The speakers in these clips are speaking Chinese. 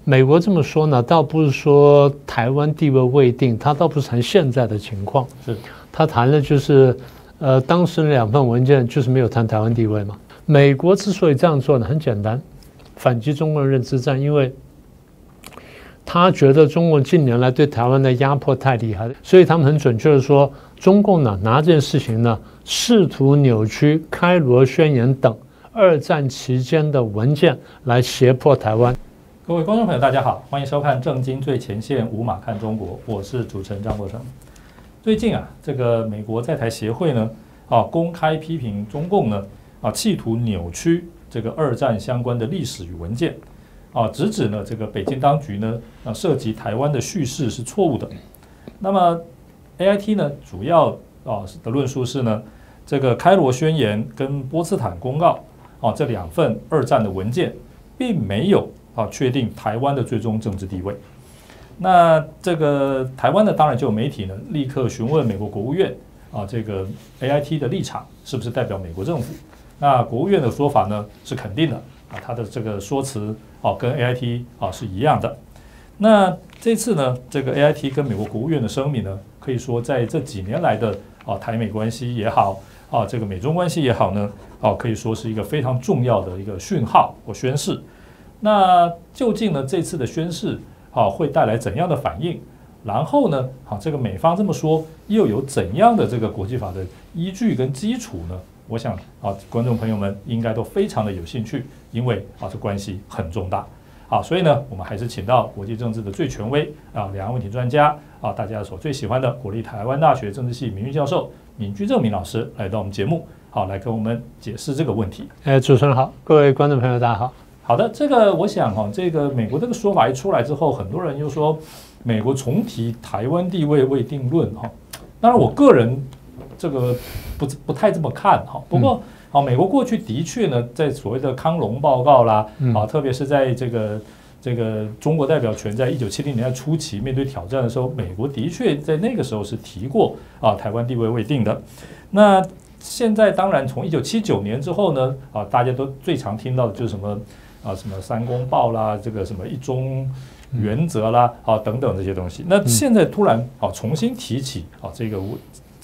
美国这么说呢，倒不是说台湾地位未定，他倒不是谈现在的情况，他谈的就是当时那2份文件就是没有谈台湾地位嘛。美国之所以这样做呢，很简单，反击中共认知战，因为他觉得中共近年来对台湾的压迫太厉害，所以他们很准确的说，中共呢拿这件事情呢，试图扭曲开罗宣言等2战期间的文件来胁迫台湾。各位观众朋友，大家好，欢迎收看《政经最前线》，无马看中国，我是主持人张国成。最近啊，这个美国在台协会呢，公开批评中共呢，企图扭曲这个2战相关的历史与文件，直指呢这个北京当局呢，涉及台湾的叙事是错误的。那么 AIT 呢，主要的论述是呢，这个开罗宣言跟波茨坦公告这2份2战的文件，并没有确定台湾的最终政治地位。那这个台湾呢，当然就有媒体呢立刻询问美国国务院这个 AIT 的立场是不是代表美国政府？那国务院的说法呢是肯定的他的这个说辞跟 AIT 是一样的。那这次呢，这个 AIT 跟美国国务院的声明呢，可以说在这几年来的台美关系也好这个美中关系也好呢可以说是一个非常重要的一个讯号或宣示。那究竟呢这次的宣示会带来怎样的反应？然后呢这个美方这么说又有怎样的这个国际法的依据跟基础呢？我想观众朋友们应该都非常的有兴趣，因为这关系很重大。所以呢我们还是请到国际政治的最权威两岸问题专家大家所最喜欢的国立台湾大学政治系名誉教授闵居正闵老师来到我们节目，来跟我们解释这个问题。主持人好，各位观众朋友大家好。好的，这个我想这个美国这个说法一出来之后，很多人又说美国重提台湾地位未定论当然我个人这个不太这么看不过美国过去的确呢，在所谓的康龙报告啦特别是在这个中国代表权在1970年代初期面对挑战的时候，美国的确在那个时候是提过台湾地位未定的。那现在当然从1979年之后呢大家都最常听到的就是什么三公报啦，这个什么一中原则啦等等这些东西。那现在突然重新提起这个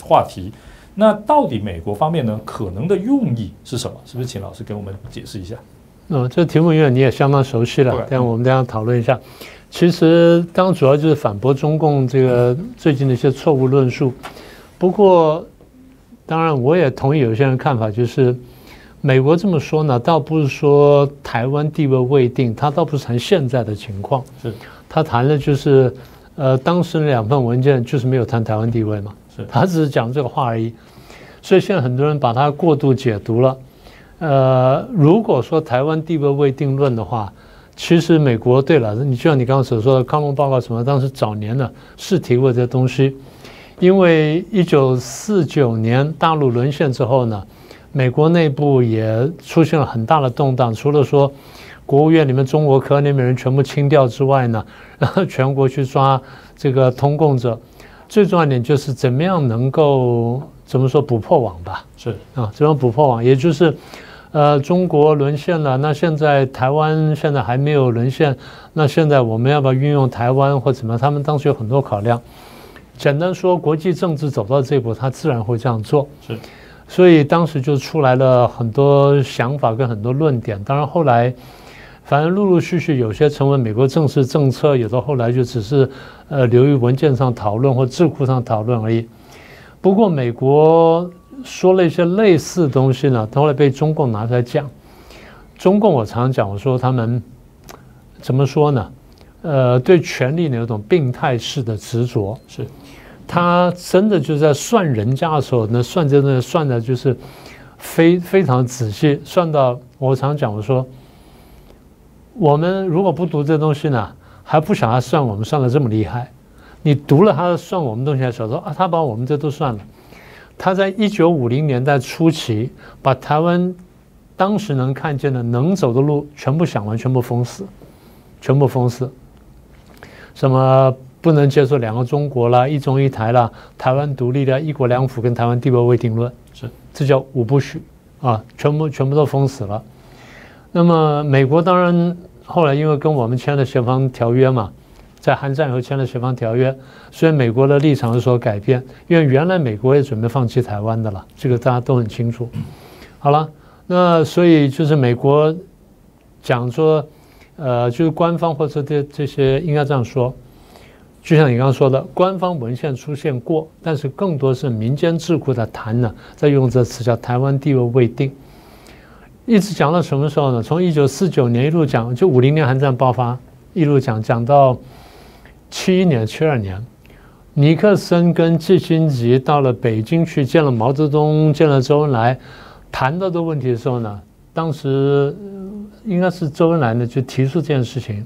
话题，那到底美国方面呢可能的用意是什么？是不是请老师给我们解释一下？这题目因为你也相当熟悉了，但我们等一下讨论一下。其实当然主要就是反驳中共这个最近的一些错误论述。不过当然我也同意有些人看法，就是美国这么说呢，倒不是说台湾地位未定，他倒不是谈现在的情况，他谈的就是当时那2份文件就是没有谈台湾地位嘛，他只是讲这个话而已。所以现在很多人把它过度解读了。如果说台湾地位未定论的话，其实美国对了，就像你刚刚所说的康龙报告什么，当时早年呢是提过这些东西。因为1949年大陆沦陷之后呢，美国内部也出现了很大的动荡，除了说国务院里面中国科那边人全部清掉之外呢，然后全国去抓这个通共者，最重要一点就是怎么样能够怎么说补破网吧？怎么补破网？也就是中国沦陷了，那现在台湾现在还没有沦陷，那现在我们要不要运用台湾或怎么样？他们当时有很多考量。简单说，国际政治走到这一步，他自然会这样做。所以当时就出来了很多想法跟很多论点。当然后来，反正陆陆续续有些成为美国正式政策，有的后来就只是流于文件上讨论或智库上讨论而已。不过美国说了一些类似的东西呢，后来被中共拿出来讲。中共我常讲，我说他们怎么说呢？对权力呢有种病态式的执着。他真的就是在算人家的时候呢，算这东西算的就是非常仔细，算到我常讲，我说我们如果不读这东西呢，还不想他算我们算的这么厉害。你读了他算我们东西的时候说他把我们这都算了。他在1950年代初期把台湾当时能看见的能走的路全部想完，全部封死。什么不能接受2个中国啦，一中一台啦，台湾独立啦，一国两府跟台湾地位未定论，这叫5不许全部都封死了。那么美国当然后来因为跟我们签了协防条约嘛，在韩战以后签了协防条约，所以美国的立场有所改变，因为原来美国也准备放弃台湾的了，这个大家都很清楚。好了，那所以就是美国讲说，就是官方或者这些应该这样说，就像你刚刚说的，官方文献出现过，但是更多是民间智库的谈呢，在用这词叫台湾地位未定。一直讲到什么时候呢？从1949年一路讲，就50年韩战爆发，一路讲到71年、72年，尼克森跟季辛吉到了北京去见了毛泽东、见了周恩来，谈到这个问题的时候呢，当时应该是周恩来呢就提出这件事情，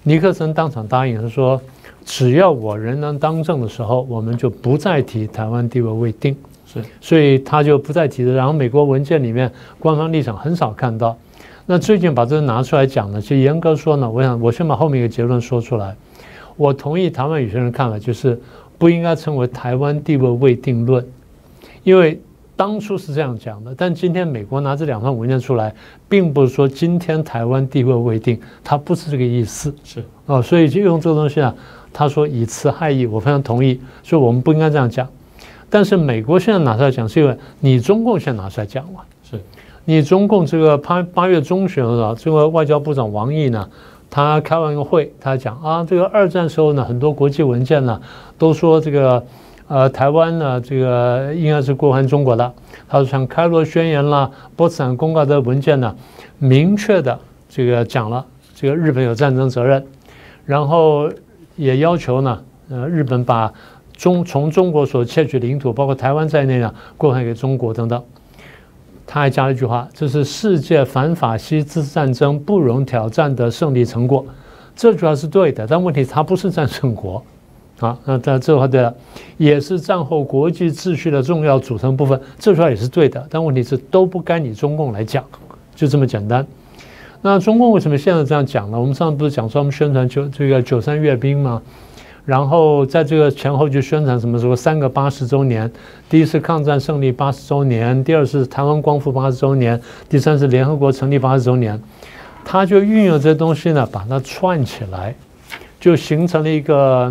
尼克森当场答应，他说只要我仍然当政的时候，我们就不再提台湾地位未定。是，所以他就不再提了。然后美国文件里面官方立场很少看到。那最近把这个拿出来讲呢，其实严格说呢，我先把后面一个结论说出来。我同意台湾有些人看法，就是不应该称为台湾地位未定论，因为当初是这样讲的。但今天美国拿这2份文件出来，并不是说今天台湾地位未定，它不是这个意思。是哦，所以就用这个东西啊，他说以词害意，我非常同意，所以我们不应该这样讲。但是美国现在拿出来讲，是因为你中共现在拿出来讲了，是你中共这个8月中旬的这个外交部长王毅呢，他开完一个会，他讲啊，这个2战时候呢，很多国际文件呢都说这个台湾呢这个应该是归还中国的。他说像开罗宣言啦、波茨坦公告的文件呢，明确的这个讲了这个日本有战争责任，然后也要求呢日本把从中国所窃取领土，包括台湾在内呢，归还给中国等等。他还加了一句话：“这是世界反法西斯战争不容挑战的胜利成果。”这句话是对的，但问题它不是战胜国啊。那这句话对了，也是战后国际秩序的重要组成部分。这句话也是对的，但问题是都不该你中共来讲，就这么简单。那中共为什么现在这样讲呢？我们上次不是讲说我们宣传这个93阅兵吗？然后在这个前后就宣传什么时候3个80周年，第一是抗战胜利80周年，第二是台湾光复80周年，第三是联合国成立80周年，他就运用这些东西呢，把它串起来，就形成了一个，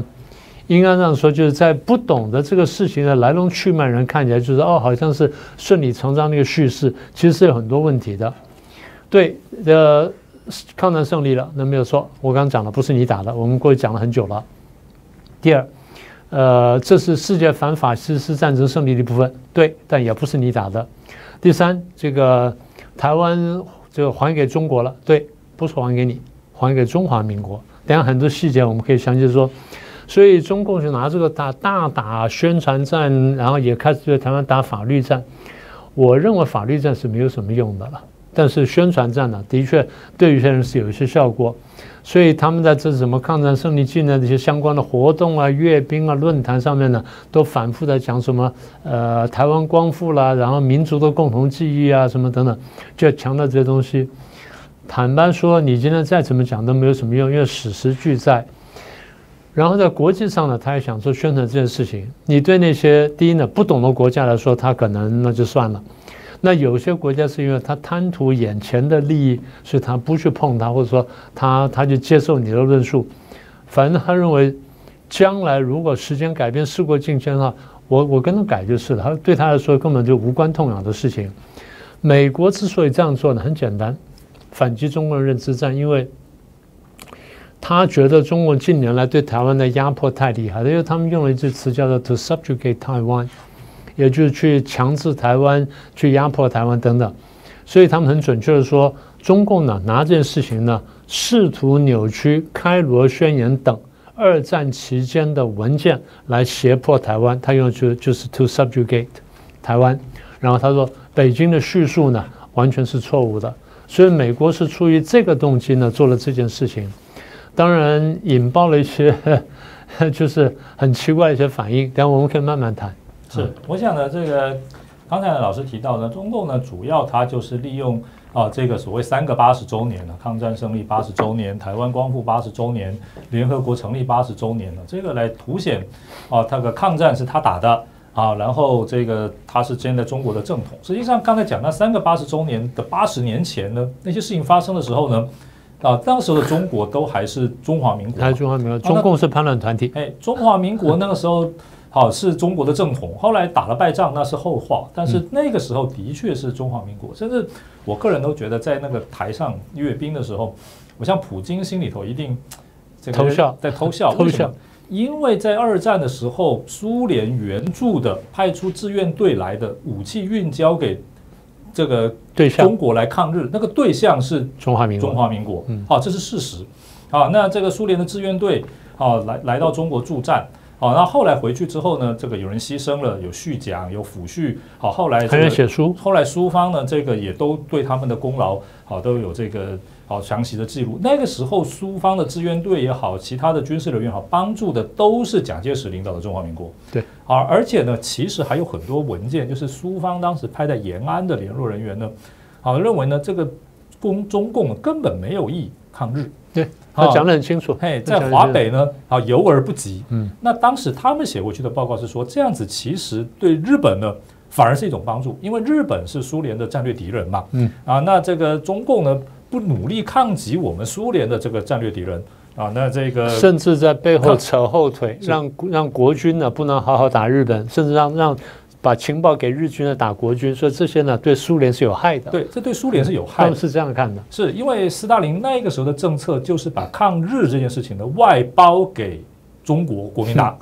应该这样说，就是在不懂得这个事情的来龙去脉人看起来就是好像是顺理成章的一个叙事，其实是有很多问题的。对，抗战胜利了，那没有错，我刚刚讲了，不是你打的，我们过去讲了很久了。第二，这是世界反法西斯战争胜利的一部分，对，但也不是你打的。第三，这个台湾这个还给中国了，对，不是还给你，还给中华民国。等下很多细节我们可以详细说。所以中共就拿这个大打宣传战，然后也开始对台湾打法律战。我认为法律战是没有什么用的了，但是宣传战呢，的确对有些人是有一些效果。所以他们在这什么抗战胜利纪念这些相关的活动啊、阅兵啊、论坛上面呢，都反复在讲什么台湾光复啦，然后民族的共同记忆啊什么等等，就强调这些东西。坦白说，你今天再怎么讲都没有什么用，因为史实俱在。然后在国际上呢，他也想说宣传这件事情。你对那些第一呢不懂的国家来说，他可能那就算了。那有些国家是因为他贪图眼前的利益，所以他不去碰它，或者说他就接受你的论述。反正他认为，将来如果时间改变，事过境迁的话，我跟他改就是了。他对他来说根本就无关痛痒的事情。美国之所以这样做呢，很简单，反击中共的认知战，因为他觉得中共近年来对台湾的压迫太厉害了，因为他们用了一句词叫做 "to subjugate Taiwan"。也就是去强制台湾、去压迫台湾等等，所以他们很准确的说，中共呢拿这件事情呢，试图扭曲开罗宣言等2战期间的文件来胁迫台湾。他用的就是 to subjugate 台湾，然后他说北京的叙述呢完全是错误的，所以美国是出于这个动机呢做了这件事情，当然引爆了一些就是很奇怪的一些反应，等我们可以慢慢谈。是，我想呢，这个刚才老师提到呢，中共呢主要它就是利用这个所谓3个80周年了，抗战胜利80周年，台湾光复80周年，联合国成立80周年了，这个来凸显这个抗战是他打的然后这个他是现在中国的正统。实际上刚才讲那3个80周年的80年前呢，那些事情发生的时候呢，那时候的中国都还是中华民国，还是中华民国，中共是叛乱团体。中华民国那个时候是中国的正统，后来打了败仗那是后话，但是那个时候的确是中华民国，甚至我个人都觉得在那个台上阅兵的时候，我像普京心里头一定偷笑，在偷笑，为什么？因为在二战的时候，苏联援助的派出志愿队来的武器运交给这个中国来抗日，那个对象是中华民国，这是事实。那这个苏联的志愿队来到中国助战。那后来回去之后呢，这个有人牺牲了，有续奖，有抚恤。后来还有写书。后来苏方呢，这个也都对他们的功劳都有这个详细的记录。那个时候苏方的志愿队也好，其他的军事人员也好，帮助的都是蒋介石领导的中华民国。对。而且呢，其实还有很多文件，就是苏方当时派在延安的联络人员呢，认为呢，这个中共根本没有意抗日。对。他讲得很清楚，在华北呢，游而不及。那当时他们写过去的报告是说，这样子其实对日本呢，反而是一种帮助，因为日本是苏联的战略敌人嘛。那这个中共呢，不努力抗击我们苏联的这个战略敌人那这个甚至在背后扯后腿，让国军呢不能好好打日本，甚至让把情报给日军的打国军，所以这些呢对苏联是有害的。对，这对苏联是有害的。他们是这样看的，是因为斯大林那个时候的政策就是把抗日这件事情呢外包给中国国民党，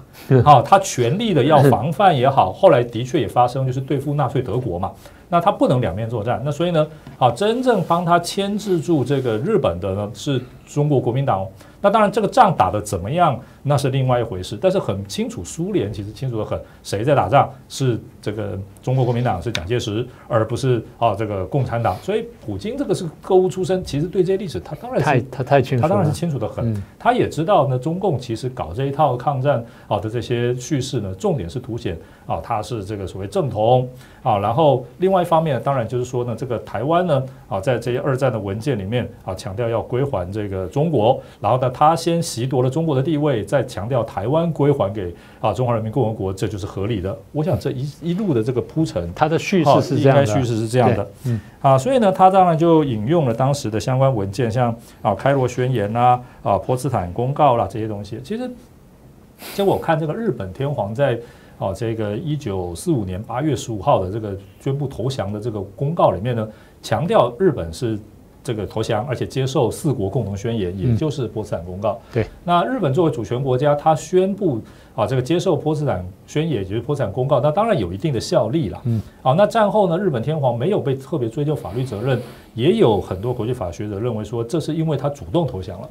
他全力的要防范也好，后来的确也发生就是对付纳粹德国嘛，那他不能两面作战，那所以呢，真正帮他牵制住这个日本的呢是中国国民党。那当然，这个仗打得怎么样，那是另外一回事。但是很清楚，苏联其实清楚得很，谁在打仗是这个中国国民党，是蒋介石，而不是这个共产党。所以普京这个是特务出身，其实对这些历史他当然是他太清楚，他当然是清楚得很。他也知道呢，中共其实搞这一套抗战的这些叙事呢，重点是凸显他是这个所谓正统然后另外一方面，当然就是说呢，这个台湾呢在这些二战的文件里面强调要归还这个中国，然后呢他先袭夺了中国的地位，再强调台湾归还给中华人民共和国，这就是合理的。我想这一路的这个铺陈，他的叙事是这样的，应该叙事是这样的。所以呢，他当然就引用了当时的相关文件，像开罗宣言波茨坦公告啦这些东西。其实，结果我看这个日本天皇在这个1945年8月15号的这个宣布投降的这个公告里面呢，强调日本是这个投降，而且接受4国共同宣言，也就是波茨坦公告。对，那日本作为主权国家，他宣布这个接受波茨坦宣言，也就是波茨坦公告，那当然有一定的效力啦。那战后呢，日本天皇没有被特别追究法律责任，也有很多国际法学者认为说，这是因为他主动投降了。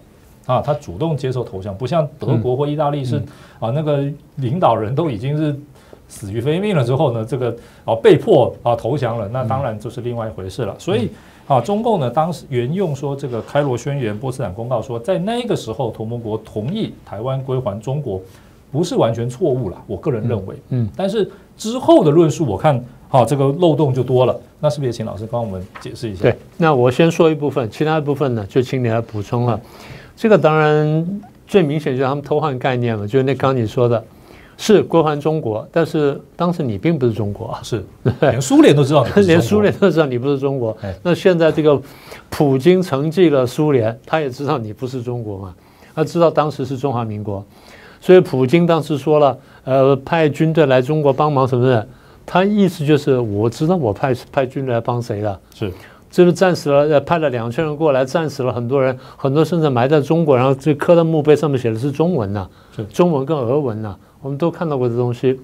他主动接受投降，不像德国或意大利是那个领导人都已经是死于非命了之后呢，这个被迫投降了，那当然就是另外一回事了。所以中共呢当时沿用说这个开罗宣言、波茨坦公告说，在那个时候同盟国同意台湾归还中国，不是完全错误了，我个人认为。但是之后的论述我看这个漏洞就多了，那是不是也请老师帮我们解释一下？对，那我先说一部分，其他的部分呢就请你来补充了。这个当然最明显就是他们偷换概念了，就是那刚你说的，是归还中国，但是当时你并不是中国，是连苏联都知道你不是中国，连苏联都知道你不是中国。那现在这个普京承继了苏联，他也知道你不是中国嘛，他知道当时是中华民国，所以普京当时说了，派军队来中国帮忙什么的，他意思就是我知道我派军队来帮谁了，是。这个战死了，派了2000人过来，战死了很多人，很多甚至埋在中国，然后这刻在墓碑上面写的是中文呐，中文跟俄文呐，我们都看到过这东西。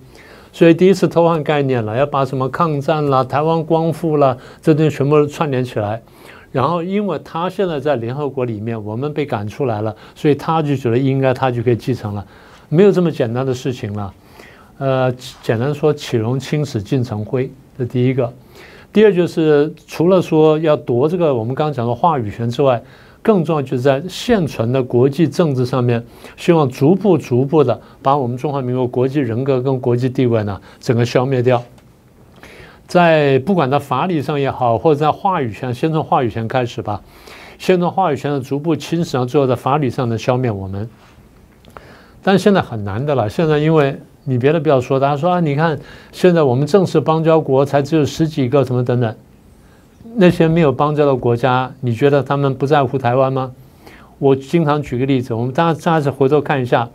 所以第一次偷换概念了，要把什么抗战啦、台湾光复啦这东西全部串联起来。然后因为他现在在联合国里面，我们被赶出来了，所以他就觉得应该他就可以继承了，没有这么简单的事情了。简单说，启荣青史尽成灰，这第一个。第二就是除了说要夺这个我们刚刚讲的话语权之外，更重要就是在现存的国际政治上面，希望逐步的把我们中华民国国际人格跟国际地位呢整个消灭掉。在不管在法理上也好，或者在话语权，先从话语权开始吧，先从话语权的逐步侵蚀，最后在法理上的消灭我们。但是现在很难的了，现在因为你别的不要说，大家说你看现在我们正式邦交国才只有10几个，什么等等，那些没有邦交的国家，你觉得他们不在乎台湾吗？我经常举个例子，我们大家回头看一下，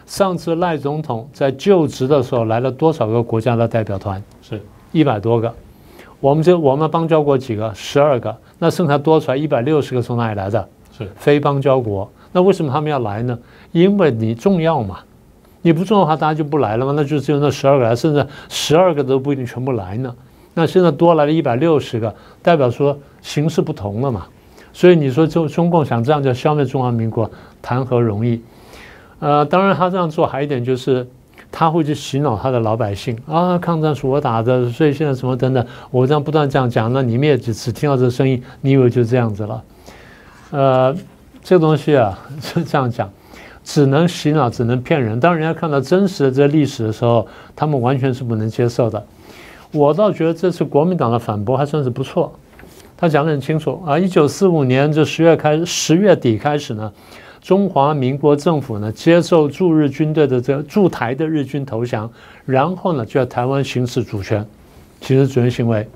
上次赖总统在就职的时候来了多少个国家的代表团？是100多个。我们邦交国几个？12个。那剩下多出来160个从哪里来的？是非邦交国。那为什么他们要来呢？因为你重要嘛。你不重要的话，大家就不来了嘛。那就只有那12个来，甚至12个都不一定全部来呢。那现在多来了160个，代表说形势不同了嘛。所以你说中共想这样就消灭中华民国，谈何容易？当然他这样做还有一点就是，他会去洗脑他的老百姓啊，抗战是我打的，所以现在什么等等，我这样不断这样讲，那你们也只听到这个声音，你以为就这样子了？这个东西啊是这样讲，只能洗脑，只能骗人。当人家看到真实的这历史的时候，他们完全是不能接受的。我倒觉得这次国民党的反驳还算是不错，他讲得很清楚啊。1945年这10月底开始呢，中华民国政府呢接受驻日军队的驻台的日军投降，然后呢就在台湾行使主权行为。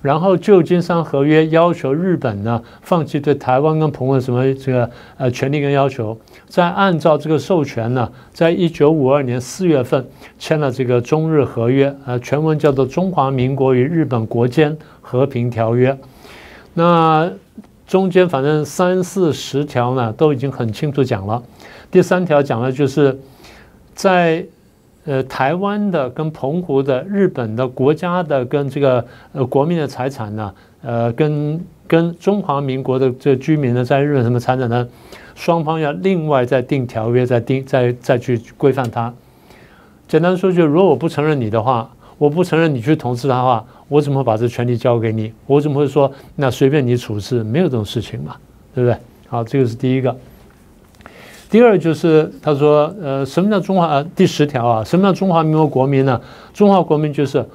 然后旧金山合约要求日本呢放弃对台湾跟澎湖的什么权利跟要求，再按照这个授权呢，在1952年4月份签了这个中日合约，全文叫做《中华民国与日本国间和平条约》。那中间反正30-40条呢都已经很清楚讲了。第3条讲的就是在台湾的跟澎湖的日本的国家的跟这个国民的财产呢，跟中华民国的这个居民呢在日本什么财产呢，双方要另外再订条约，再去规范它。简单说，就如果我不承认你的话，我不承认你去统治他的话，我怎么会把这权利交给你？我怎么会说那随便你处置？没有这种事情嘛，对不对？好，这个是第一个。第二就是他说，什么叫中华？第10条啊，什么叫中华民国国民呢？中华国民就是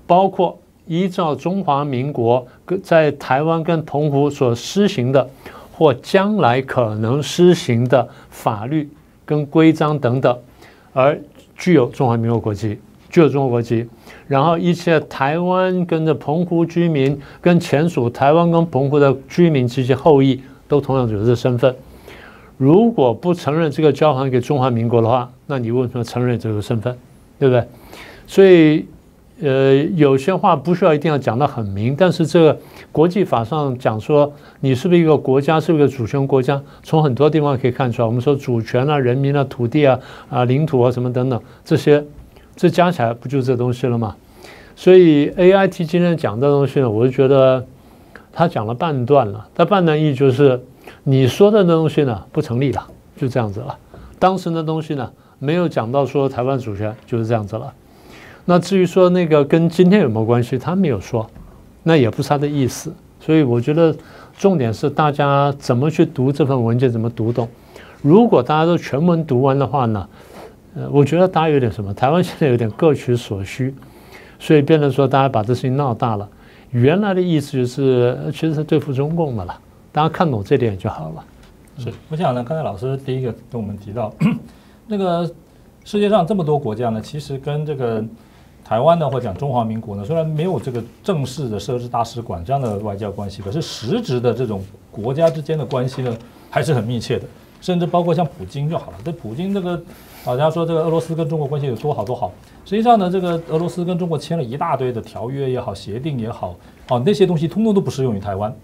包括依照中华民国在台湾跟澎湖所施行的，或将来可能施行的法律跟规章等等，而具有中华民国国籍，然后一切台湾跟着澎湖居民跟前属台湾跟澎湖的居民及其后裔都同样有这身份。如果不承认这个交还给中华民国的话，那你为什么承认这个身份？对不对？所以有些话不需要一定要讲得很明，但是这个国际法上讲说你是不是一个国家，是不是一个主权国家，从很多地方可以看出来。我们说主权啊、人民啊、土地啊、领土啊什么等等，这加起来不就这东西了吗？所以 AIT 今天讲这东西呢，我就觉得他讲了半段了。他半段意义就是你说的那东西呢不成立了，就这样子了。当时的东西呢没有讲到说台湾主权，就是这样子了。那至于说那个跟今天有没有关系，他没有说，那也不是他的意思。所以我觉得重点是大家怎么去读这份文件，怎么读懂。如果大家都全文读完的话呢，我觉得大家有点什么，台湾现在有点各取所需，所以变成说大家把这事情闹大了。原来的意思就是其实是对付中共的了，大家看懂这点就好了。是，我想呢，刚才老师第一个跟我们提到，那个世界上这么多国家呢，其实跟这个台湾呢，或讲中华民国呢，虽然没有这个正式的设置大使馆这样的外交关系，可是实质的这种国家之间的关系呢，还是很密切的。甚至包括像普京就好了，这普京这个大家说这个俄罗斯跟中国关系有多好多好，实际上呢，这个俄罗斯跟中国签了一大堆的条约也好，协定也好，那些东西通通都不适用于台湾。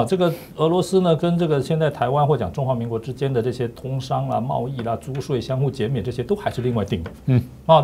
这个俄罗斯呢，跟这个现在台湾或讲中华民国之间的这些通商啦、贸易啦、租税相互减免，这些都还是另外定的。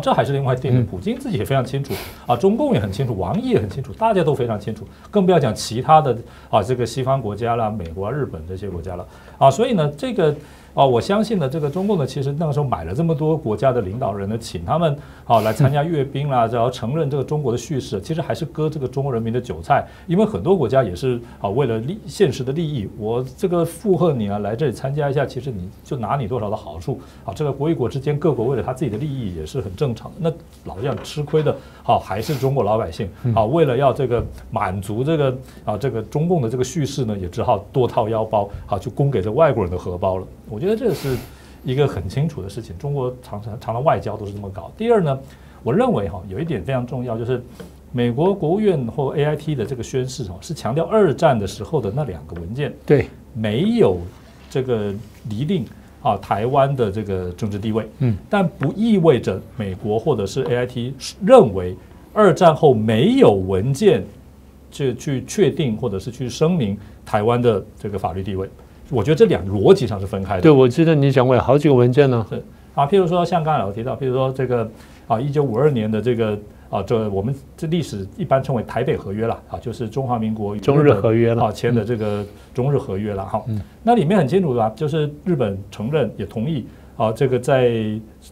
这还是另外定的。普京自己也非常清楚中共也很清楚，王毅也很清楚，大家都非常清楚，更不要讲其他的这个西方国家啦、美国、日本这些国家了所以呢，这个我相信呢，这个中共呢，其实那个时候买了这么多国家的领导人呢，请他们来参加阅兵啦，然后承认这个中国的叙事，其实还是割这个中国人民的韭菜，因为很多国家也是为了现实的利益，我这个附和你来这里参加一下，其实你就拿你多少的好处这个国与国之间各国为了他自己的利益也是很正常的。那老实讲，吃亏的还是中国老百姓为了要这个满足这个这个中共的这个叙事呢，也只好多掏腰包去供给这外国人的荷包了。我觉得这是一个很清楚的事情，中国常常外交都是这么搞。第二呢，我认为有一点非常重要，就是美国国务院或 AIT 的这个宣誓是强调2战的时候的那2个文件，对，没有这个厘定台湾的这个政治地位，但不意味着美国或者是 AIT 认为二战后没有文件去确定或者是去声明台湾的这个法律地位。我觉得这两个逻辑上是分开的。对，我记得你讲过有好几个文件呢。是譬如说像刚才有提到，譬如说这个1952年的这个这我们这历史一般称为台北合约了就是中华民国与中日合约了签的这个中日合约了那里面很清楚的就是日本承认也同意这个在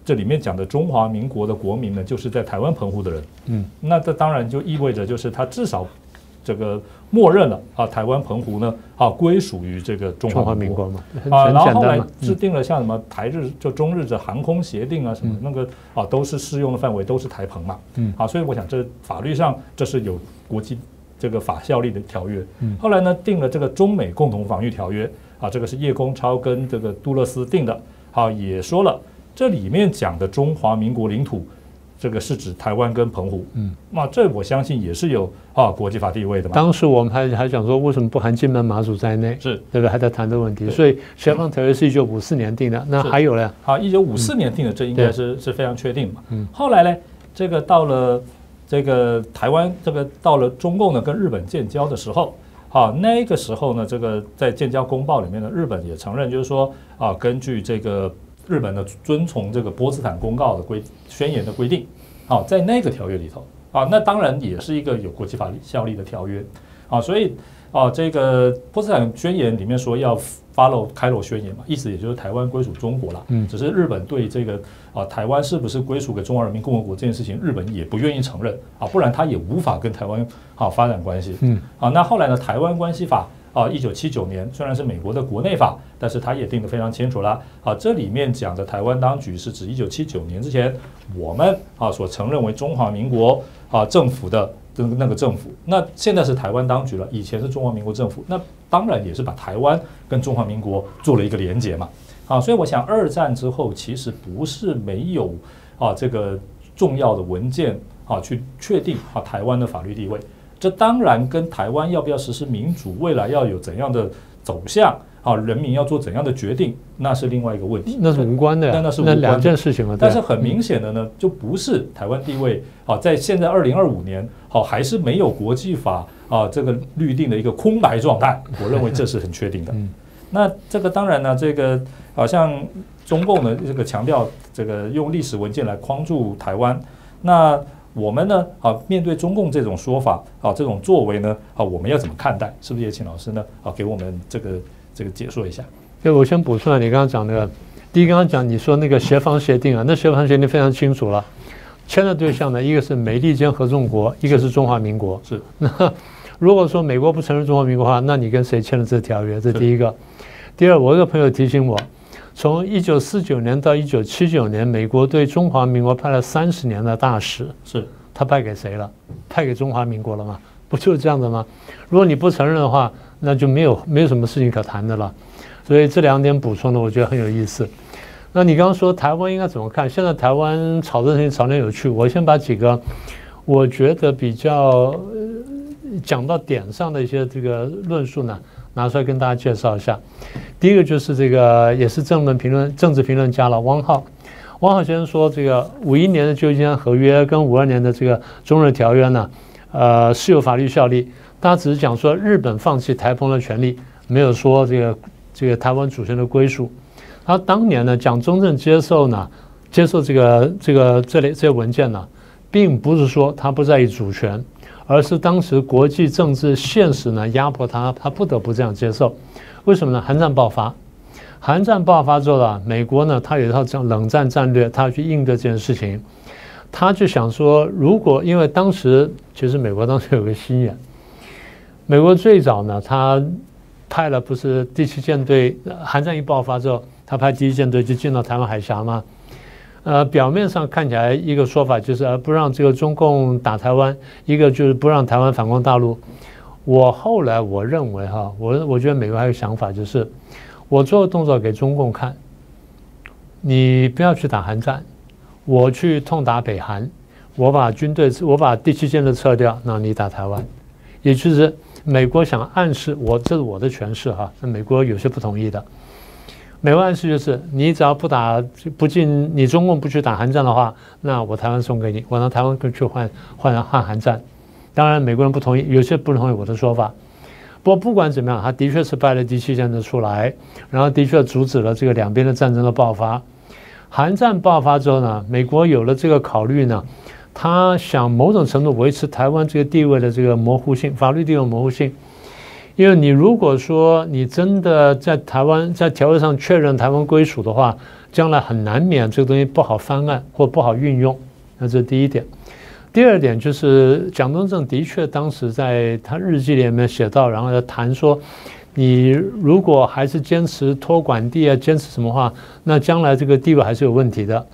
这里面讲的中华民国的国民呢，就是在台湾澎湖的人。那这当然就意味着就是他至少这个默认了台湾澎湖呢归属于这个中华民国嘛然后后来制定了像什么台日就中日的航空协定什么那个都是适用的范围都是台澎嘛所以我想这法律上这是有国际这个法效力的条约。后来呢定了这个中美共同防御条约这个是叶公超跟这个杜勒斯定的也说了这里面讲的中华民国领土。这个是指台湾跟澎湖，那这我相信也是有国际法地位的嘛。当时我们还讲说，为什么不含金门、马祖在内？是，对不对？还在谈这个问题。所以协防条约是1954年定的，那还有呢？1954年定的，这应该是非常确定嘛。后来呢，这个到了这个台湾，这个到了中共呢跟日本建交的时候，那个时候呢，这个在建交公报里面呢，日本也承认，就是说根据这个。日本呢遵从这个波茨坦公告的宣言的规定，在那个条约里头那当然也是一个有国际法效力的条约所以这个波茨坦宣言里面说要 follow 开罗宣言嘛，意思也就是台湾归属中国啦。只是日本对这个台湾是不是归属给中华人民共和国这件事情，日本也不愿意承认不然他也无法跟台湾发展关系。那后来呢，台湾关系法。1979年虽然是美国的国内法，但是它也定得非常清楚啦。这里面讲的台湾当局是指1979年之前我们所承认为中华民国政府的那个政府。那现在是台湾当局了，以前是中华民国政府，那当然也是把台湾跟中华民国做了一个连结嘛。所以我想二战之后其实不是没有这个重要的文件去确定台湾的法律地位。这当然跟台湾要不要实施民主，未来要有怎样的走向人民要做怎样的决定，那是另外一个问题，那是无关的呀，那两件事情了。但是很明显的呢，就不是台湾地位在现在2025年还是没有国际法这个律定的一个空白状态，我认为这是很确定的。那这个当然呢，这个像中共呢这个强调这个用历史文件来框住台湾，那我们呢面对中共这种说法这种作为呢我们要怎么看待？是不是也请老师呢给我们这个解说一下？对，我先补充你刚刚讲那个，第一，刚刚讲你说那个协防协定那协防协定非常清楚了，签的对象呢，一个是美利坚合众国，一个是中华民国。是。那如果说美国不承认中华民国的话，那你跟谁签了这条约？这第一个。第二，我一个朋友提醒我，从1949年到1979年，美国对中华民国派了30年的大使。是。他派给谁了？派给中华民国了吗？不就是这样的吗？如果你不承认的话，那就没有什么事情可谈的了。所以这两点补充的，我觉得很有意思。那你刚刚说台湾应该怎么看？现在台湾吵这事情吵得有趣，我先把几个我觉得比较讲到点上的一些这个论述呢，拿出来跟大家介绍一下。第一个就是这个也是政治评论家了，汪浩先生说，这个51年的旧金山合约跟52年的这个中日条约呢，是有法律效力。他只是讲说日本放弃台澎的权利，没有说这个台湾主权的归属。他当年呢，蒋中正接受这些文件呢，并不是说他不在意主权，而是当时国际政治现实呢压迫他不得不这样接受。为什么呢？韩战爆发之后呢，美国呢，他有一套这样冷战战略，他要去应对这件事情。他就想说，如果因为当时其实美国当时有个心眼，美国最早呢，他派了不是第7舰队，韩战一爆发之后，他派第1舰队就进到台湾海峡嘛。表面上看起来一个说法就是不让这个中共打台湾，一个就是不让台湾反攻大陆。后来我认为我觉得美国还有想法，就是我做个动作给中共看，你不要去打韩战，我去痛打北韩，我把第7舰队撤掉，那你打台湾。也就是美国想暗示这是我的诠释那美国有些不同意的。美国暗示就是你只要不进，你中共不去打韩战的话，那我台湾送给你，我让台湾去换韩战。当然，美国人不同意，有些不同意我的说法。不过不管怎么样，他的确是派了第7舰队出来，然后的确阻止了这个两边的战争的爆发。韩战爆发之后呢，美国有了这个考虑呢，他想某种程度维持台湾这个地位的这个模糊性，法律地位的模糊性。因为你如果说你真的在台湾在条约上确认台湾归属的话，将来很难免这个东西不好翻案或不好运用，那这是第一点。第二点就是蒋中正的确当时在他日记里面写到，然后谈说，你如果还是坚持托管地啊，坚持什么话，那将来这个地位还是有问题的。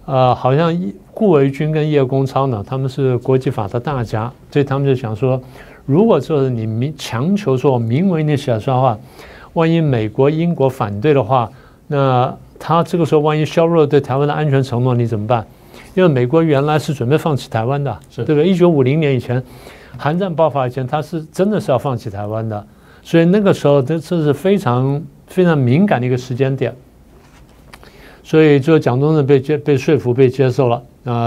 好像顾维钧跟叶公超呢，他们是国际法的大家，所以他们就想说，如果说你强求说明文你写出来的话，万一美国、英国反对的话，那他这个时候万一削弱对台湾的安全承诺，你怎么办？因为美国原来是准备放弃台湾的，对不对？1950年以前，韩战爆发以前，他是真的是要放弃台湾的，所以那个时候这是非常非常敏感的一个时间点。所以就蒋中正被说服、被接受了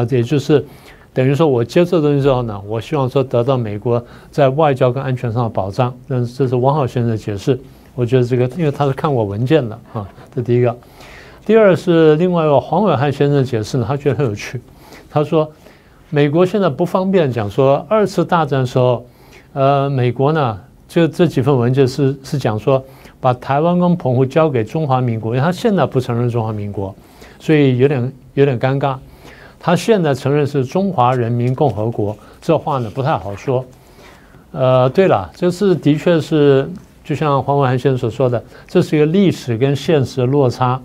也就是等于说我接受东西之后呢，我希望说得到美国在外交跟安全上的保障。这是汪浩先生的解释。我觉得这个，因为他是看我文件的这第一个。第二是另外一个黄伟汉先生的解释呢，他觉得很有趣。他说，美国现在不方便讲说2次大战的时候，美国呢这几份文件是讲说把台湾跟澎湖交给中华民国，因为他现在不承认中华民国，所以有点尴尬。他现在承认是中华人民共和国，这话呢不太好说。对了，这是的确是就像黄伟汉先生所说的，这是一个历史跟现实的落差。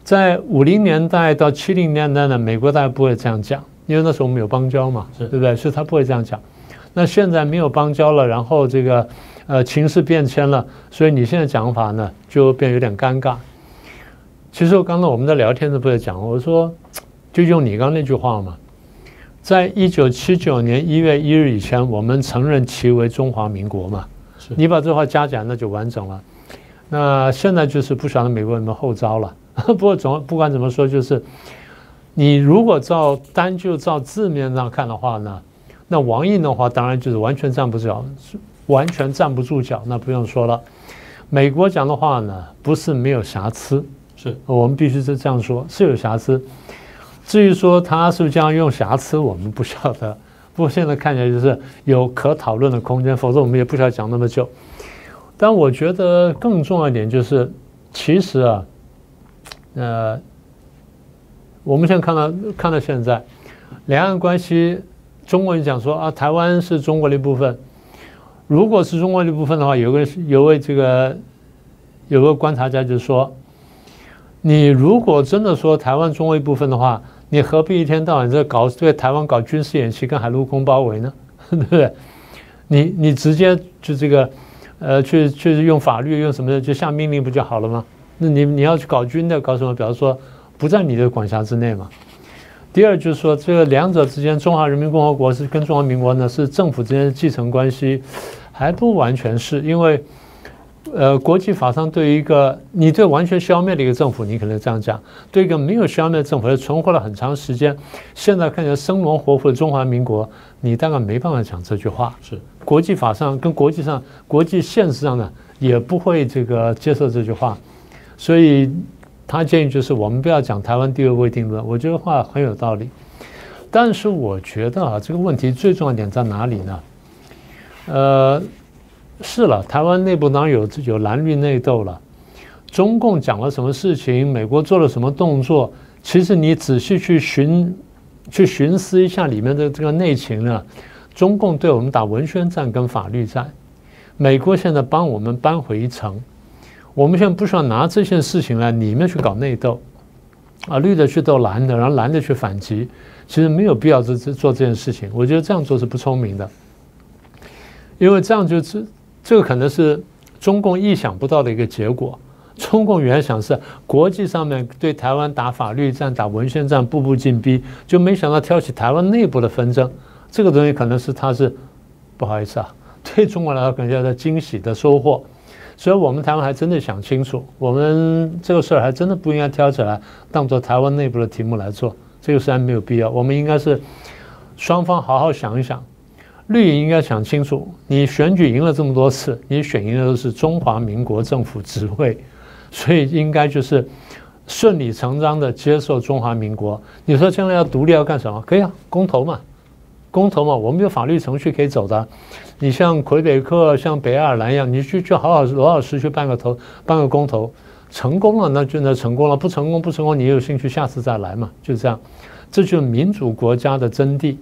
在50年代到70年代呢，美国大概不会这样讲，因为那时候我们有邦交嘛，对不对？所以他不会这样讲。那现在没有邦交了，然后这个情势变迁了，所以你现在讲法呢就变有点尴尬。其实刚才我们在聊天的时候讲，我说就用你刚那句话嘛，在1979年1月1日以前，我们承认其为中华民国嘛，你把这话加起来那就完整了。那现在就是不晓得美国有没有后招了。不管怎么说，就是你如果照字面上看的话呢，那王印的话当然就是完全站不住脚，那不用说了。美国讲的话呢，不是没有瑕疵，是我们必须是这样说，是有瑕疵。至于说他是不是这样用瑕疵，我们不晓得。不过现在看起来就是有可讨论的空间，否则我们也不需要讲那么久。但我觉得更重要一点就是，其实我们现在看到现在，两岸关系，中国人讲说台湾是中国的一部分。如果是中国的一部分的话，有个观察家就说，你如果真的说台湾中国一部分的话，你何必一天到晚对台湾搞军事演习跟海陆空包围呢？对不对？你直接就这个去用法律用什么的就下命令不就好了吗？那你要去搞军的搞什么？比方说不在你的管辖之内嘛。第二就是说，这个两者之间，中华人民共和国是跟中华民国呢是政府之间的继承关系，还不完全是，因为国际法上对于一个你对完全消灭的一个政府，你可能这样讲；对一个没有消灭的政府，存活了很长时间，现在看起来生龙活虎的中华民国，你大概没办法讲这句话。是国际法上跟国际现实上呢，也不会这个接受这句话。所以他建议就是我们不要讲台湾地位未定论，我觉得话很有道理。但是我觉得这个问题最重要的点在哪里呢？是了，台湾内部当然有蓝绿内斗了。中共讲了什么事情，美国做了什么动作，其实你仔细去寻思一下里面的这个内情呢，中共对我们打文宣战跟法律战，美国现在帮我们扳回一城。我们现在不需要拿这件事情来里面去搞内斗，绿的去斗蓝的，然后蓝的去反击，其实没有必要做这件事情。我觉得这样做是不聪明的，因为这样这个可能是中共意想不到的一个结果。中共原想是国际上面对台湾打法律战、打文宣战，步步进逼，就没想到挑起台湾内部的纷争。这个东西可能是不好意思对中国来说可能叫做惊喜的收获。所以我们台湾还真的想清楚，我们这个事儿还真的不应该挑起来当做台湾内部的题目来做，这个实在没有必要。我们应该是双方好好想一想，绿营应该想清楚，你选举赢了这么多次，你选赢的都是中华民国政府职位，所以应该就是顺理成章的接受中华民国。你说将来要独立要干什么？可以啊，公投嘛，我们有法律程序可以走的。你像魁北克、像北爱尔兰一样，你就好老实去办个公投，成功了那就成功了，不成功，你有兴趣下次再来嘛，就这样。这就是民主国家的真谛。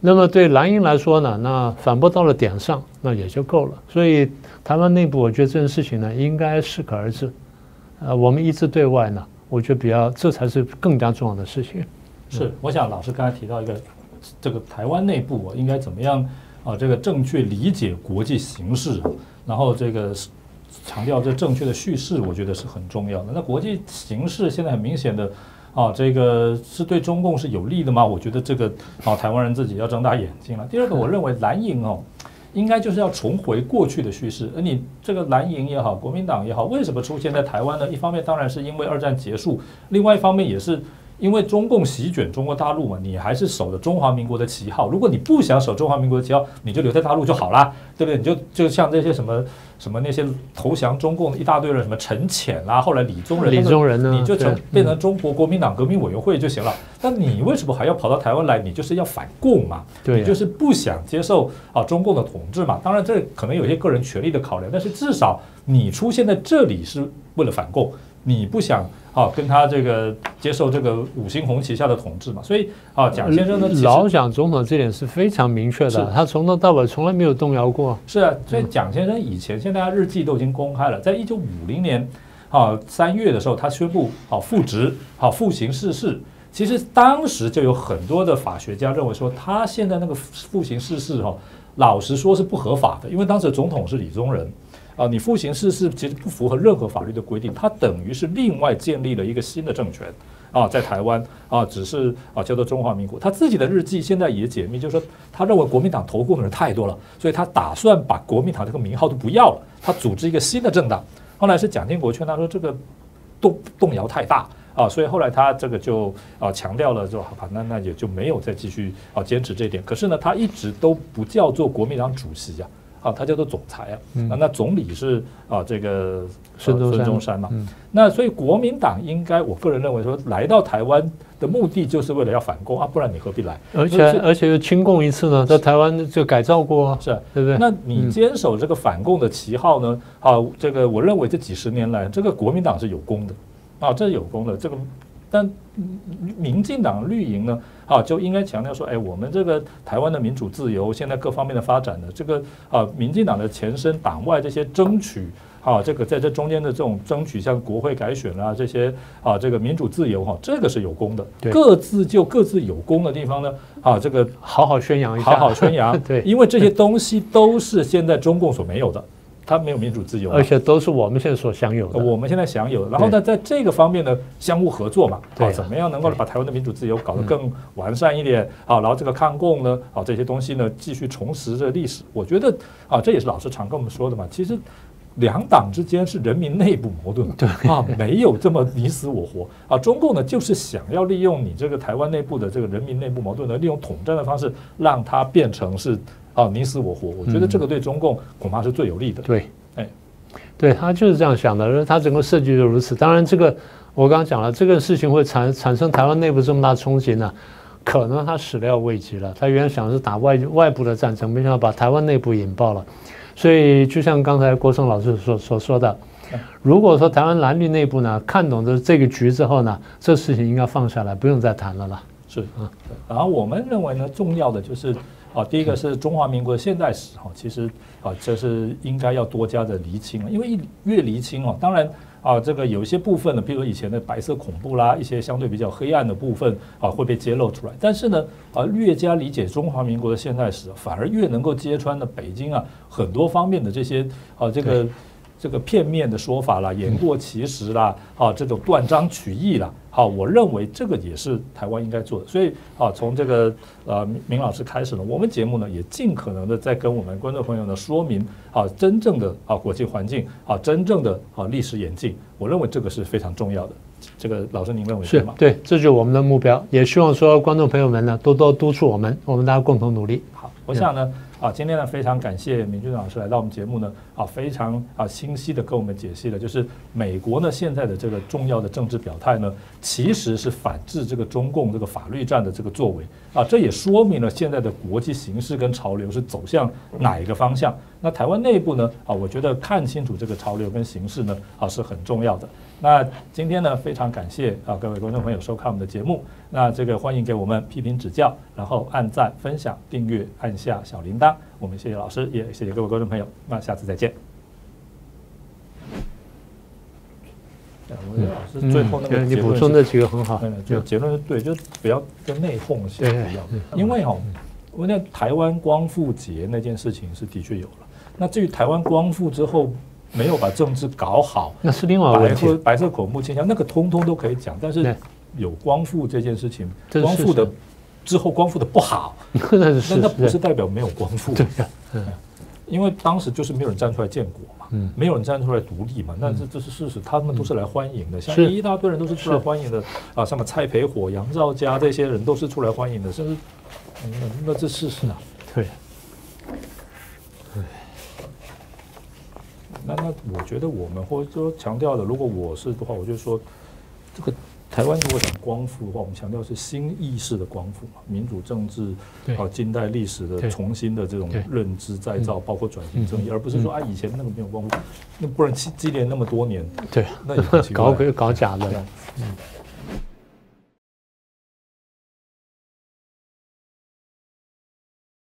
那么对蓝营来说呢，那反驳到了点上，那也就够了。所以台湾内部，我觉得这件事情呢，应该适可而止。我们一致对外呢，我觉得这才是更加重要的事情。是，我想老师刚才提到一个，这个台湾内部应该怎么样这个正确理解国际形势，然后这个强调这正确的叙事，我觉得是很重要的。那国际形势现在很明显的这个是对中共是有利的吗？我觉得这个台湾人自己要睁大眼睛了。第二个，我认为蓝营应该就是要重回过去的叙事。而你这个蓝营也好，国民党也好，为什么出现在台湾呢？一方面当然是因为二战结束，另外一方面也是因为中共席卷中国大陆嘛，你还是守着中华民国的旗号。如果你不想守中华民国的旗号，你就留在大陆就好啦，对不对？你就像这些什么那些投降中共的一大堆人，什么陈潜啦，后来李宗仁呢，你就变成中国国民党革命委员会就行了。那你为什么还要跑到台湾来？你就是要反共嘛，你就是不想接受中共的统治嘛。当然这可能有些个人权利的考量，但是至少你出现在这里是为了反共，你不想跟他这个接受这个五星红旗下的统治嘛。所以蒋先生呢，老蒋总统这点是非常明确的，他从头到尾从来没有动摇过。是啊，所以蒋先生以前现在他日记都已经公开了，在1950年3月的时候，他宣布复职复行世事。其实当时就有很多的法学家认为说，他现在那个复行世事老实说是不合法的，因为当时的总统是李宗仁。你复行世事其实不符合任何法律的规定，它等于是另外建立了一个新的政权在台湾只是叫做中华民国。他自己的日记现在也解密，就是说他认为国民党投共的人太多了，所以他打算把国民党这个名号都不要了，他组织一个新的政党。后来是蒋经国劝他说这个动摇太大所以后来他这个就强调了，说好，那也就没有再继续坚持这一点。可是呢，他一直都不叫做国民党主席他叫做总裁那总理是这个孙中山嘛。那所以国民党应该，我个人认为说，来到台湾的目的就是为了要反共不然你何必来？而且又亲共一次呢，在台湾就改造过是对不对？那你坚守这个反共的旗号呢？这个我认为这几十年来，这个国民党是有功的这是有功的。这个但民进党绿营呢就应该强调说，我们这个台湾的民主自由，现在各方面的发展呢，这个民进党的前身党外这些争取这个在这中间的这种争取，像国会改选这些这个民主自由这个是有功的。各自就各自有功的地方呢这个好好宣扬一下，好好宣扬。对，因为这些东西都是现在中共所没有的。它没有民主自由，而且都是我们现在所享有的。我们现在享有的，然后呢，在这个方面呢，相互合作嘛，怎么样能够把台湾的民主自由搞得更完善一点然后这个抗共呢，这些东西呢，继续重拾这个历史。我觉得这也是老师常跟我们说的嘛。其实两党之间是人民内部矛盾，没有这么你死我活中共呢，就是想要利用你这个台湾内部的这个人民内部矛盾呢，利用统战的方式，让它变成是你死我活。我觉得这个对中共恐怕是最有利的。对，他就是这样想的，他整个设计就如此。当然，这个我刚刚讲了，这个事情会产生台湾内部这么大冲击呢，可能他始料未及了。他原来想的是打外部的战争，没想到把台湾内部引爆了。所以，就像刚才郭胜老师所说的，如果说台湾蓝绿内部呢看懂了这个局之后呢，这事情应该放下来，不用再谈了啦。是然后我们认为呢，重要的就是第一个是中华民国的现代史其实这是应该要多加的厘清因为越厘清当然这个有一些部分呢，比如说以前的白色恐怖啦，一些相对比较黑暗的部分会被揭露出来。但是呢越加理解中华民国的现代史，反而越能够揭穿了北京很多方面的这些这个这个片面的说法啦、言过其实啦、这种断章取义啦，我认为这个也是台湾应该做的。所以从这个明老师开始呢，我们节目呢也尽可能的在跟我们观众朋友呢说明真正的国际环境真正的历史演进，我认为这个是非常重要的。这个老师您认为对吗？对，这就是我们的目标，也希望说观众朋友们呢多多督促我们大家共同努力。好，我想呢今天呢非常感谢闵俊老师来到我们节目呢非常清晰的跟我们解析了，就是美国呢现在的这个重要的政治表态呢，其实是反制这个中共这个法律战的这个作为这也说明了现在的国际形势跟潮流是走向哪一个方向。那台湾内部呢我觉得看清楚这个潮流跟形势呢是很重要的。那今天呢非常感谢各位观众朋友收看我们的节目，那这个欢迎给我们批评指教，然后按赞分享订阅按下小铃铛。我们谢谢老师，也谢谢各位观众朋友，那下次再见。我觉得老师最后那个你补充的几个很好，就结论是对，就不要跟内讧先不要，因为我那台湾光复节那件事情是的确有了，那至于台湾光复之后没有把政治搞好，那是另外一个问题。白色恐怖倾向那个通通都可以讲，但是有光复这件事情，光复的之后光复的不好，那不是代表没有光复，对因为当时就是没有人站出来建国嘛，没有人站出来独立嘛，那这是事实，他们都是来欢迎的，像一大堆人都是出来欢迎的什么蔡培火、杨兆嘉这些人都是出来欢迎的，甚至那这事实对。那我觉得我们或者说强调的，如果我是的话，我就说，这个台湾如果讲光复的话，我们强调是新意识的光复嘛，民主政治近代历史的重新的这种认知再造，包括转型正义，而不是说以前那个没有光复，那不然积累那么多年，对，那也很奇怪，搞假的。